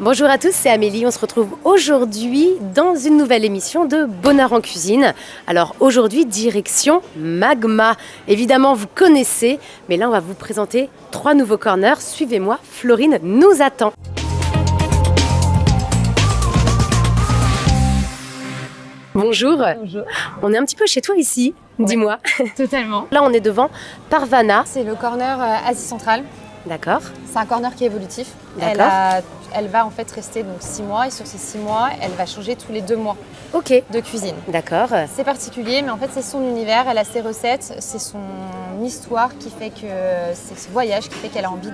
Bonjour à tous, c'est Amélie. On se retrouve aujourd'hui dans une nouvelle émission de Bonheur en cuisine. Alors aujourd'hui, direction Magma. Évidemment, vous connaissez, mais là, on va vous présenter 3 nouveaux corners. Suivez-moi, Florine nous attend. Bonjour. Bonjour. On est un petit peu chez toi ici, dis-moi. Totalement. Là, on est devant Parvana. C'est le corner Asie centrale. D'accord. C'est un corner qui est évolutif. D'accord. Elle va en fait rester donc 6 mois et sur ces 6 mois, elle va changer tous les 2 mois Ok. de cuisine. D'accord. C'est particulier, mais en fait c'est son univers, elle a ses recettes, c'est son histoire qui fait que c'est ce voyage qui fait qu'elle a envie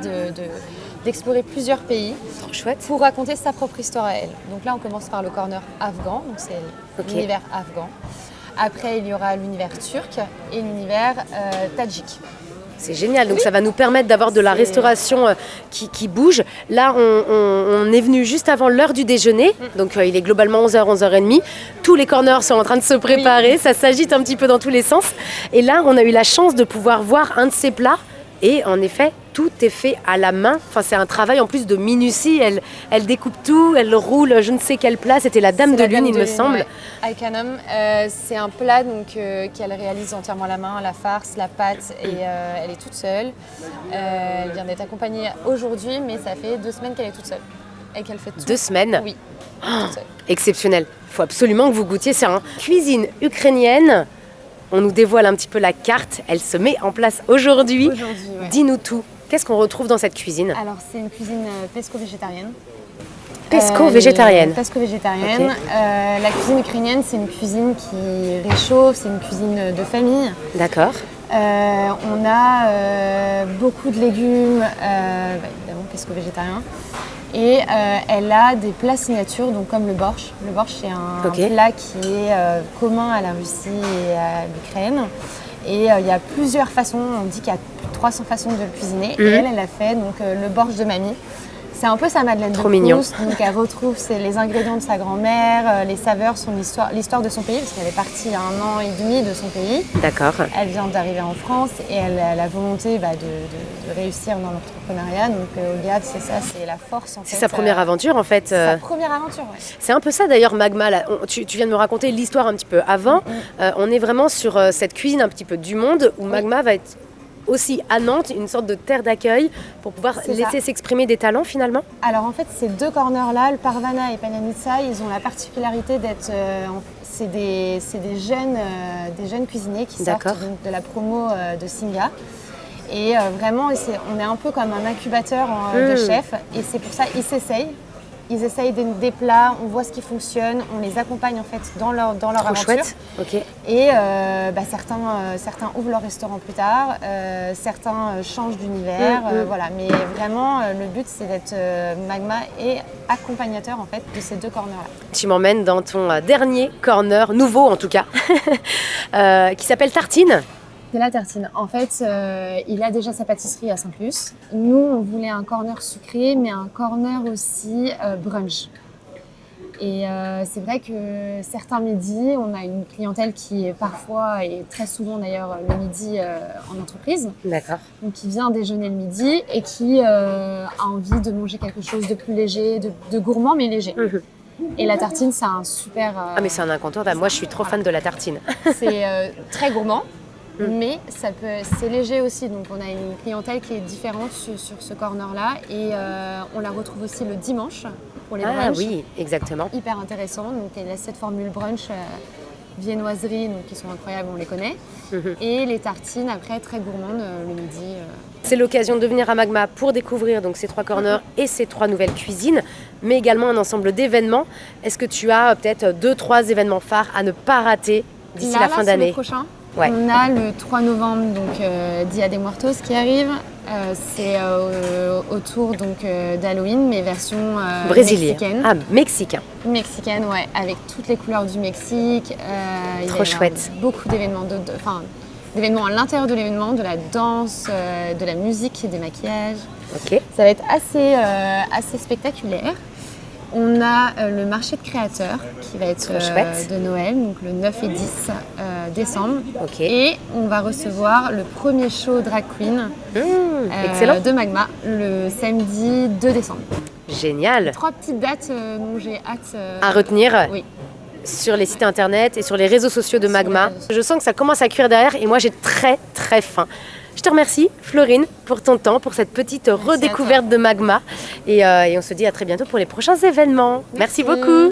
d'explorer plusieurs pays Trop chouette. pour raconter sa propre histoire à elle. Donc là on commence par le corner afghan, donc c'est l'univers afghan. Après il y aura l'univers turc et l'univers tadjik. C'est génial, donc ça va nous permettre d'avoir de la restauration qui bouge. Là, on est venu juste avant l'heure du déjeuner, donc il est globalement 11h, 11h30. Tous les corners sont en train de se préparer, ça s'agite un petit peu dans tous les sens. Et là, on a eu la chance de pouvoir voir un de ces plats. Et en effet, tout est fait à la main. Enfin, c'est un travail en plus de minutie. Elle découpe tout, elle roule je ne sais quel plat. C'était la Dame de Lune, il me semble. Ouais. Aikanum, c'est un plat qu'elle réalise entièrement à la main, la farce, la pâte, et elle est toute seule. Elle vient d'être accompagnée aujourd'hui, mais ça fait 2 semaines qu'elle est toute seule. Et qu'elle fait tout. 2 semaines? Oui, toute seule. Exceptionnel. Il faut absolument que vous goûtiez ça. Cuisine ukrainienne. On nous dévoile un petit peu la carte, elle se met en place aujourd'hui. Ouais. Dis-nous tout, qu'est-ce qu'on retrouve dans cette cuisine? Alors c'est une cuisine pesco-végétarienne. Pesco-végétarienne. Pesco-végétarienne. Okay. La cuisine ukrainienne, c'est une cuisine qui réchauffe, c'est une cuisine de famille. D'accord. On a beaucoup de légumes, évidemment pesco-végétarien. Et elle a des plats signatures, donc comme le borsch. Le borsch, c'est un plat qui est commun à la Russie et à l'Ukraine. Et il y a plusieurs façons, on dit qu'il y a 300 façons de le cuisiner. Et elle a fait donc, le borsch de mamie. C'est un peu sa Madeleine de Proust, donc elle retrouve les ingrédients de sa grand-mère, les saveurs, l'histoire de son pays, parce qu'elle est partie il y a 1 an et demi de son pays. D'accord. Elle vient d'arriver en France et elle a la volonté de réussiir dans l'entrepreneuriat. Donc au GAD, c'est ça, c'est la force en fait. C'est sa première aventure en fait. Sa première aventure, oui. C'est un peu ça d'ailleurs Magma. Là. Tu viens de me raconter l'histoire un petit peu avant. On est vraiment sur cette cuisine un petit peu du monde où Magma va être aussi à Nantes, une sorte de terre d'accueil pour pouvoir laisser s'exprimer des talents finalement. Alors en fait, ces 2 corners-là, le Parvana et Pananitsa, ils ont la particularité d'être... c'est des jeunes cuisiniers qui sortent donc, de la promo de Singa. Et vraiment, on est un peu comme un incubateur de chefs. Et c'est pour ça qu'ils s'essayent. Ils essayent des plats, on voit ce qui fonctionne, on les accompagne en fait dans leur aventure. Chouette. Okay. Et certains ouvrent leur restaurant plus tard, certains changent d'univers, voilà. Mais vraiment, le but c'est d'être Magma et accompagnateur en fait de ces 2 corners-là. Tu m'emmènes dans ton dernier corner, nouveau en tout cas, qui s'appelle Tartine. C'est la tartine. En fait, il a déjà sa pâtisserie à Saint-Luce. Nous, on voulait un corner sucré, mais un corner aussi brunch. Et c'est vrai que certains midis, on a une clientèle qui est parfois, et très souvent d'ailleurs, le midi en entreprise. D'accord. Donc qui vient déjeuner le midi et qui a envie de manger quelque chose de plus léger, de gourmand mais léger. Et la tartine, c'est un super... Ah mais c'est un incontournable. Moi, je suis trop fan de la tartine. C'est très gourmand. Mais c'est léger aussi, donc on a une clientèle qui est différente sur ce corner-là et on la retrouve aussi le dimanche pour les brunchs. Ah oui, exactement. Hyper intéressant, donc elle a cette formule brunch viennoiserie, donc qui sont incroyables, on les connaît. Et les tartines après très gourmandes le midi. C'est l'occasion de venir à Magma pour découvrir donc ces 3 corners et ces 3 nouvelles cuisines, mais également un ensemble d'événements. Est-ce que tu as peut-être 2-3 événements phares à ne pas rater d'ici la fin d'année? Le prochain. Ouais. On a le 3 novembre, donc Dia de Muertos qui arrive. C'est autour d'Halloween, mais version mexicaine. Ah, mexicain. Mexicaine, ouais, avec toutes les couleurs du Mexique. Trop chouette. Beaucoup d'événements, d'événements à l'intérieur de l'événement, de la danse, de la musique et des maquillages. Ok. Ça va être assez spectaculaire. On a le marché de créateurs qui va être de Noël, donc le 9 et 10 décembre. Et on va recevoir le premier show drag queen de Magma le samedi 2 décembre. Génial. 3 petites dates dont j'ai hâte à retenir. Oui. Sur les sites internet et sur les réseaux sociaux de Magma. Je sens que ça commence à cuire derrière et moi j'ai très très faim. Je te remercie Florine pour ton temps, pour cette petite redécouverte de Magma et on se dit à très bientôt pour les prochains événements. Merci beaucoup.